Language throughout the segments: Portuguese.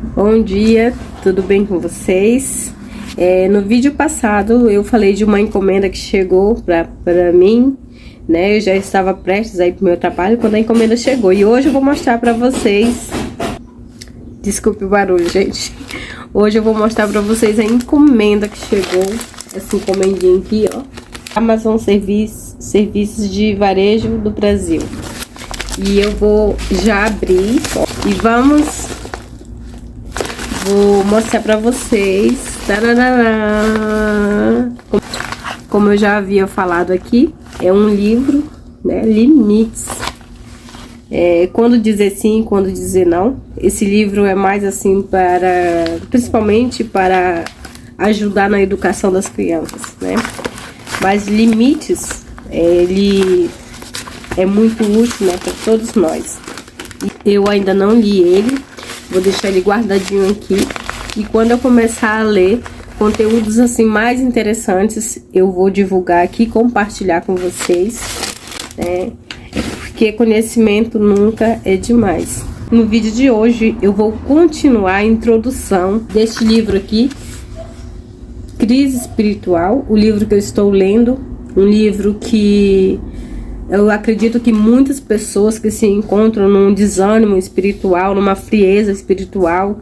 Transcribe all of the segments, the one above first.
Bom dia, tudo bem com vocês? No vídeo passado eu falei de uma encomenda que chegou para mim, né? Eu já estava prestes a ir pro meu trabalho quando a encomenda chegou. E hoje eu vou mostrar para vocês... Desculpe o barulho, gente. Hoje eu vou mostrar para vocês a encomenda que chegou. Essa encomendinha aqui, ó. Amazon Serviços de Varejo do Brasil. E eu vou já abrir, ó, e vou mostrar pra vocês. Tarará. Como eu já havia falado aqui, é um livro, né, Limites. Quando dizer sim, quando dizer não. Esse livro é mais assim principalmente para ajudar na educação das crianças, né? Mas Limites, ele é muito útil, né, para todos nós. Eu ainda não li ele, vou deixar ele guardadinho aqui. E quando eu começar a ler conteúdos assim mais interessantes, eu vou divulgar aqui, compartilhar com vocês, né? Porque conhecimento nunca é demais. No vídeo de hoje eu vou continuar a introdução deste livro aqui, Crise Espiritual, o livro que eu estou lendo, um livro que eu acredito que muitas pessoas que se encontram num desânimo espiritual, numa frieza espiritual,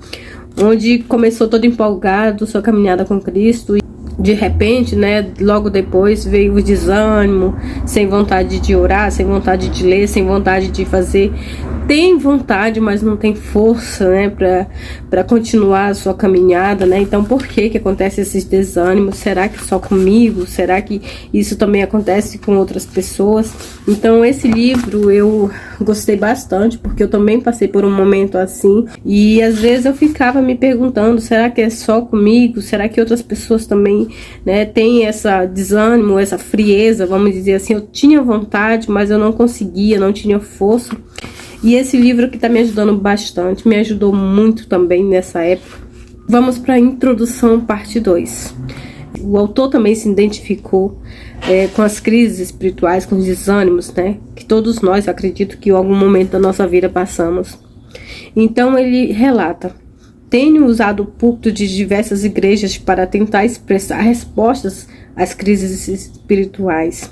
onde começou todo empolgado sua caminhada com Cristo e de repente, né, logo depois veio o desânimo, sem vontade de orar, sem vontade de ler, sem vontade de fazer. Tem vontade, mas não tem força, né, para continuar a sua caminhada, né? Então, por que acontece esses desânimos? Será que só comigo? Será que isso também acontece com outras pessoas? Então, esse livro eu gostei bastante, porque eu também passei por um momento assim. E às vezes eu ficava me perguntando, será que é só comigo? Será que outras pessoas também, né, têm essa desânimo, essa frieza, vamos dizer assim? Eu tinha vontade, mas eu não conseguia, não tinha força. E esse livro aqui tá me ajudando bastante, me ajudou muito também nessa época. Vamos para a introdução, parte 2. O autor também se identificou com as crises espirituais, com os desânimos, né? Que todos nós, acredito que em algum momento da nossa vida passamos. Então ele relata: tenho usado o púlpito de diversas igrejas para tentar expressar respostas às crises espirituais.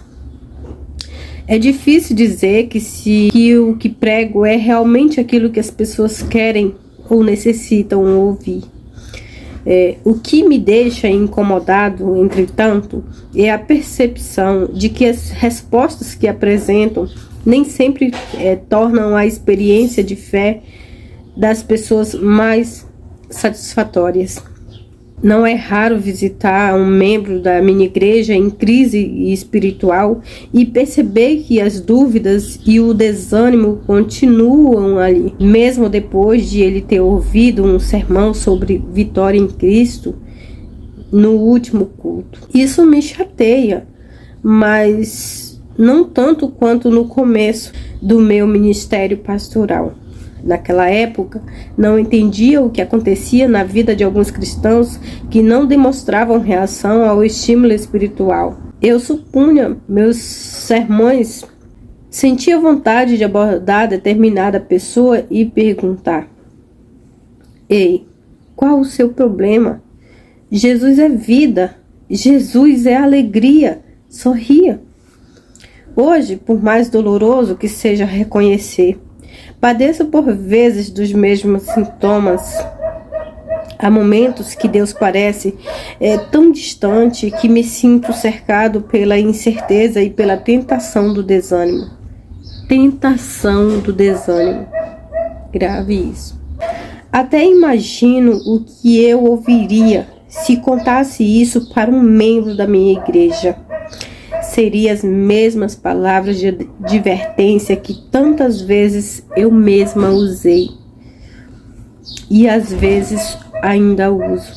É difícil dizer que o que prego é realmente aquilo que as pessoas querem ou necessitam ouvir. O que me deixa incomodado, entretanto, é a percepção de que as respostas que apresentam nem sempre tornam a experiência de fé das pessoas mais satisfatórias. Não é raro visitar um membro da minha igreja em crise espiritual e perceber que as dúvidas e o desânimo continuam ali, mesmo depois de ele ter ouvido um sermão sobre vitória em Cristo no último culto. Isso me chateia, mas não tanto quanto no começo do meu ministério pastoral. Naquela época, não entendia o que acontecia na vida de alguns cristãos que não demonstravam reação ao estímulo espiritual. Eu supunha meus sermões, sentia vontade de abordar determinada pessoa e perguntar: ei, qual o seu problema? Jesus é vida, Jesus é alegria, sorria. Hoje, por mais doloroso que seja reconhecer, padeço por vezes dos mesmos sintomas. Há momentos que Deus parece tão distante que me sinto cercado pela incerteza e pela tentação do desânimo. Tentação do desânimo. Grave isso. Até imagino o que eu ouviria se contasse isso para um membro da minha igreja. Seriam as mesmas palavras de advertência que tantas vezes eu mesma usei e às vezes ainda uso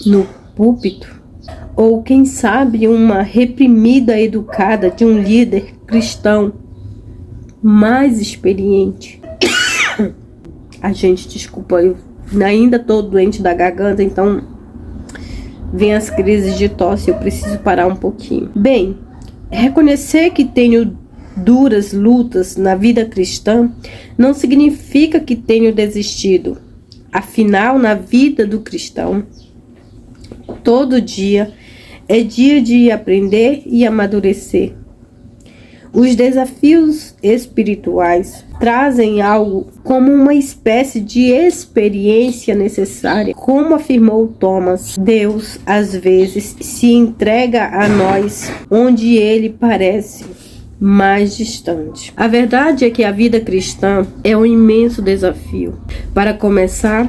no púlpito, ou quem sabe uma reprimida educada de um líder cristão mais experiente. Gente, desculpa, eu ainda tô doente da garganta, então vem as crises de tosse, eu preciso parar um pouquinho. Bem, reconhecer que tenho duras lutas na vida cristã não significa que tenho desistido. Afinal, na vida do cristão, todo dia é dia de aprender e amadurecer. Os desafios espirituais trazem algo como uma espécie de experiência necessária. Como afirmou Thomas, Deus às vezes se entrega a nós onde ele parece mais distante. A verdade é que a vida cristã é um imenso desafio. Para começar,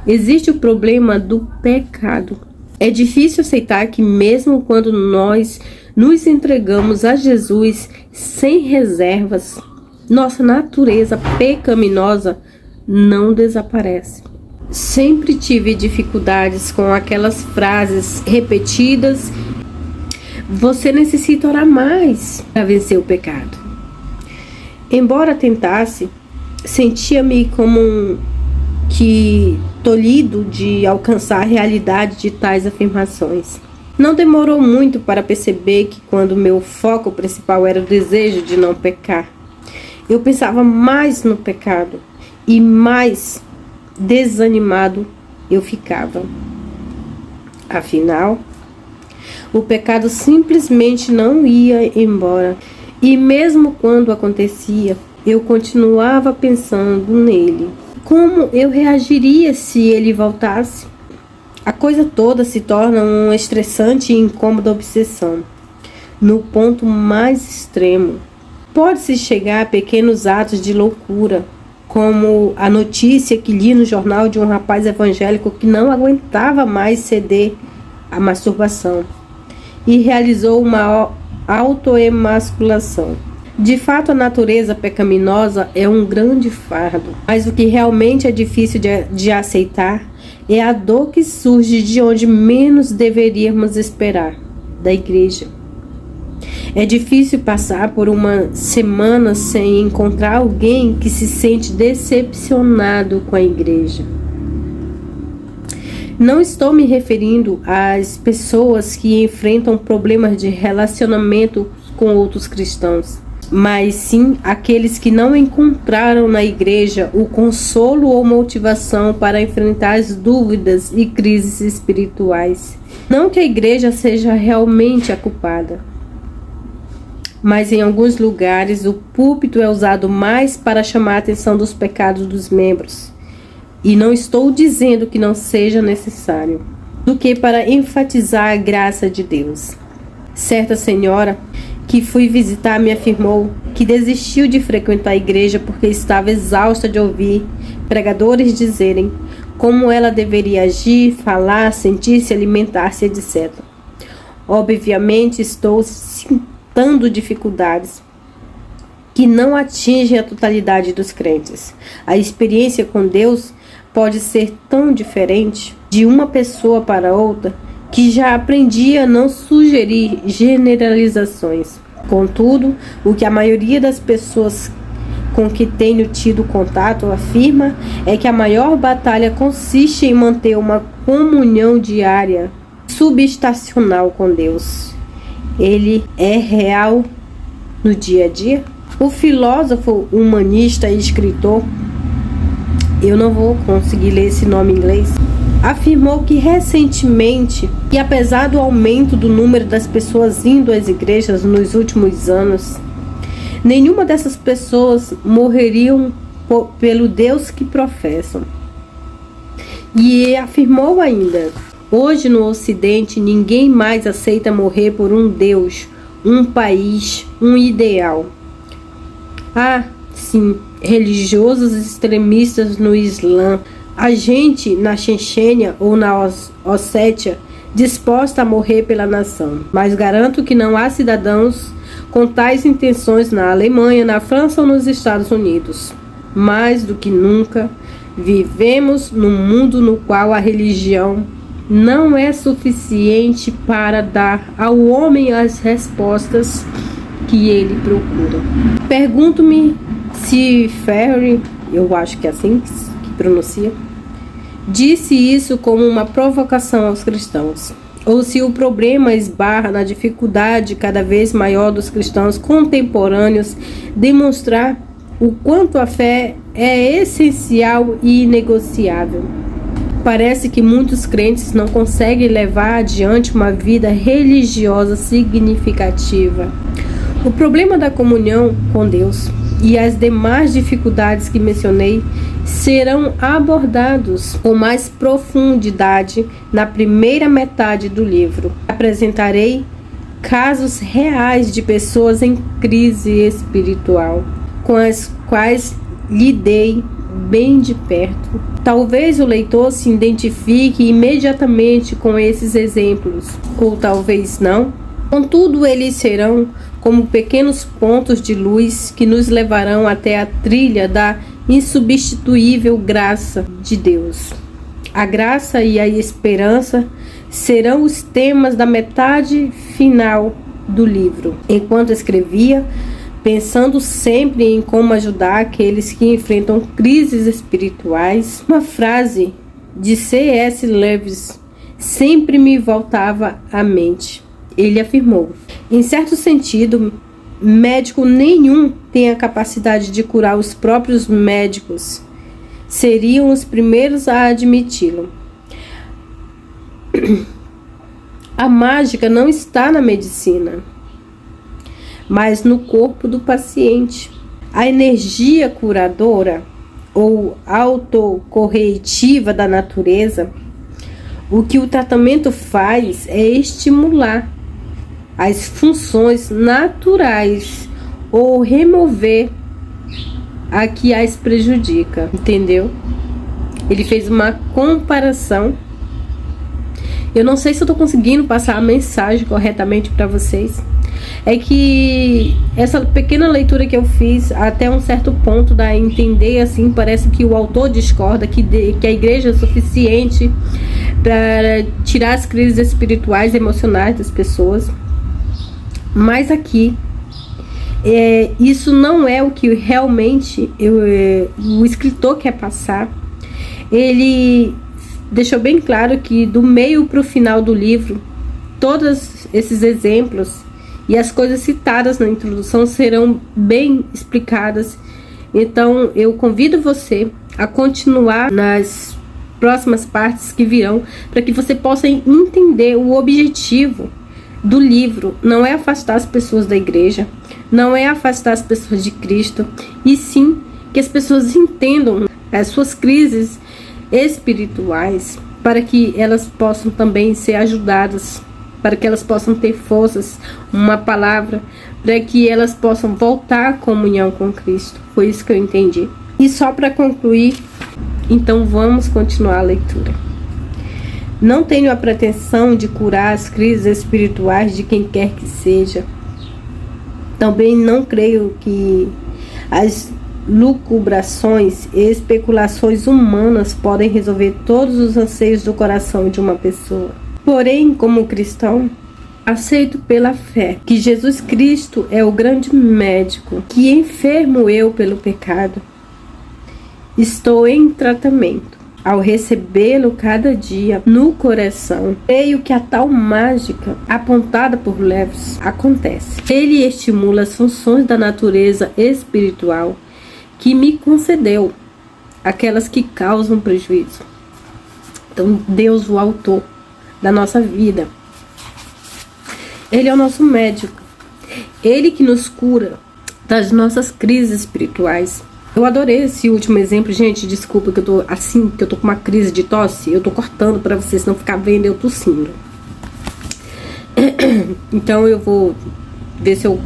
existe o problema do pecado. É difícil aceitar que mesmo quando nós nos entregamos a Jesus sem reservas, nossa natureza pecaminosa não desaparece. Sempre tive dificuldades com aquelas frases repetidas: você necessita orar mais para vencer o pecado. Embora tentasse, sentia-me como que tolhido de alcançar a realidade de tais afirmações. Não demorou muito para perceber que quando meu foco principal era o desejo de não pecar, eu pensava mais no pecado e mais desanimado eu ficava. Afinal, o pecado simplesmente não ia embora, e mesmo quando acontecia, eu continuava pensando nele. Como eu reagiria se ele voltasse? A coisa toda se torna uma estressante e incômoda obsessão. No ponto mais extremo, pode-se chegar a pequenos atos de loucura, como a notícia que li no jornal de um rapaz evangélico que não aguentava mais ceder à masturbação e realizou uma autoemasculação. De fato, a natureza pecaminosa é um grande fardo, mas o que realmente é difícil de aceitar é a dor que surge de onde menos deveríamos esperar, da igreja. É difícil passar por uma semana sem encontrar alguém que se sente decepcionado com a igreja. Não estou me referindo às pessoas que enfrentam problemas de relacionamento com outros cristãos, mas sim aqueles que não encontraram na igreja o consolo ou motivação para enfrentar as dúvidas e crises espirituais. Não que a igreja seja realmente a culpada, mas em alguns lugares o púlpito é usado mais para chamar a atenção dos pecados dos membros, e não estou dizendo que não seja necessário, do que para enfatizar a graça de Deus. Certa senhora que fui visitar me afirmou que desistiu de frequentar a igreja porque estava exausta de ouvir pregadores dizerem como ela deveria agir, falar, sentir-se, alimentar-se, etc. Obviamente estou citando dificuldades que não atingem a totalidade dos crentes. A experiência com Deus pode ser tão diferente de uma pessoa para outra que já aprendi a não sugerir generalizações. Contudo, o que a maioria das pessoas com que tenho tido contato afirma é que a maior batalha consiste em manter uma comunhão diária, substacional com Deus. Ele é real no dia a dia? O filósofo humanista e escritor, eu não vou conseguir ler esse nome em inglês, afirmou que recentemente, e apesar do aumento do número das pessoas indo às igrejas nos últimos anos, nenhuma dessas pessoas morreriam pelo Deus que professam. E afirmou ainda: hoje no Ocidente ninguém mais aceita morrer por um Deus, um país, um ideal. Ah, sim, religiosos extremistas no Islã, a gente na Chechênia ou na Ossétia disposta a morrer pela nação, mas garanto que não há cidadãos com tais intenções na Alemanha, na França ou nos Estados Unidos. Mais do que nunca, vivemos num mundo no qual a religião não é suficiente para dar ao homem as respostas que ele procura. Pergunto-me se Ferry, eu acho que é assim que pronuncia, disse isso como uma provocação aos cristãos, ou se o problema esbarra na dificuldade cada vez maior dos cristãos contemporâneos demonstrar o quanto a fé é essencial e inegociável. Parece que muitos crentes não conseguem levar adiante uma vida religiosa significativa. O problema da comunhão com Deus e as demais dificuldades que mencionei serão abordados com mais profundidade na primeira metade do livro. Apresentarei casos reais de pessoas em crise espiritual, com as quais lidei bem de perto. Talvez o leitor se identifique imediatamente com esses exemplos, ou talvez não. Contudo, eles serão como pequenos pontos de luz que nos levarão até a trilha da insubstituível graça de Deus. A graça e a esperança serão os temas da metade final do livro. Enquanto escrevia, pensando sempre em como ajudar aqueles que enfrentam crises espirituais, uma frase de C.S. Lewis sempre me voltava à mente. Ele afirmou: em certo sentido, médico nenhum tem a capacidade de curar os próprios médicos. Seriam os primeiros a admiti-lo. A mágica não está na medicina, mas no corpo do paciente. A energia curadora ou autocorretiva da natureza, o que o tratamento faz é estimular as funções naturais ou remover a que as prejudica, entendeu? Ele fez uma comparação. Eu não sei se eu estou conseguindo passar a mensagem corretamente para vocês. É que essa pequena leitura que eu fiz, até um certo ponto dá a entender, assim, parece que o autor discorda que a igreja é suficiente para tirar as crises espirituais e emocionais das pessoas. Mas aqui, isso não é o que realmente o escritor quer passar. Ele deixou bem claro que do meio para o final do livro, todos esses exemplos e as coisas citadas na introdução serão bem explicadas. Então eu convido você a continuar nas próximas partes que virão, para que você possa entender o objetivo do livro. Não é afastar as pessoas da igreja, não é afastar as pessoas de Cristo, e sim que as pessoas entendam as suas crises espirituais, para que elas possam também ser ajudadas, para que elas possam ter forças, uma palavra, para que elas possam voltar à comunhão com Cristo. Foi isso que eu entendi. E só para concluir, então vamos continuar a leitura. Não tenho a pretensão de curar as crises espirituais de quem quer que seja. Também não creio que as lucubrações e especulações humanas podem resolver todos os anseios do coração de uma pessoa. Porém, como cristão, aceito pela fé que Jesus Cristo é o grande médico, que enfermo eu pelo pecado. Estou em tratamento. Ao recebê-lo cada dia no coração, creio que a tal mágica apontada por Lewis acontece. Ele estimula as funções da natureza espiritual que me concedeu, aquelas que causam prejuízo. Então, Deus, o autor da nossa vida, Ele é o nosso médico. Ele que nos cura das nossas crises espirituais. Eu adorei esse último exemplo, gente. Desculpa que eu tô assim, que eu tô com uma crise de tosse. Eu tô cortando pra vocês não ficar vendo eu tossindo. Então eu vou ver se eu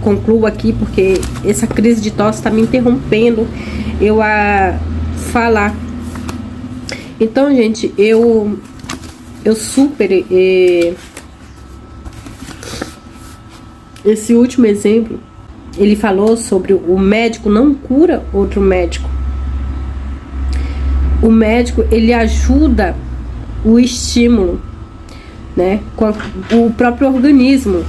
concluo aqui, porque essa crise de tosse tá me interrompendo eu a falar. Então, gente, eu super esse último exemplo, ele falou sobre o médico não cura outro médico. O médico, ele ajuda o estímulo, né? O próprio organismo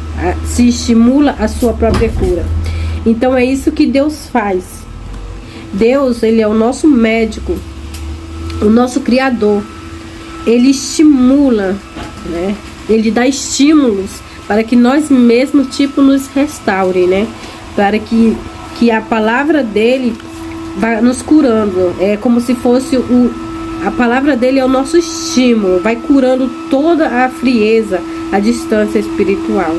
se estimula a sua própria cura. Então é isso que Deus faz. Deus, ele é o nosso médico, o nosso criador. Ele estimula, né? Ele dá estímulos para que nós mesmos, nos restaurem, né? Para que que a palavra dele vai nos curando. É como se fosse a palavra dele é o nosso estímulo, vai curando toda a frieza, a distância espiritual.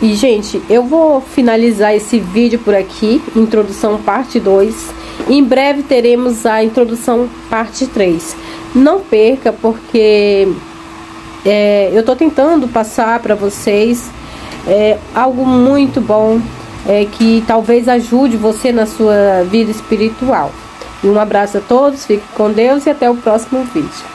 E, gente, eu vou finalizar esse vídeo por aqui, introdução parte 2. Em breve teremos a introdução parte 3. Não perca, porque eu tô tentando passar para vocês algo muito bom, que talvez ajude você na sua vida espiritual. E um abraço a todos, fique com Deus e até o próximo vídeo.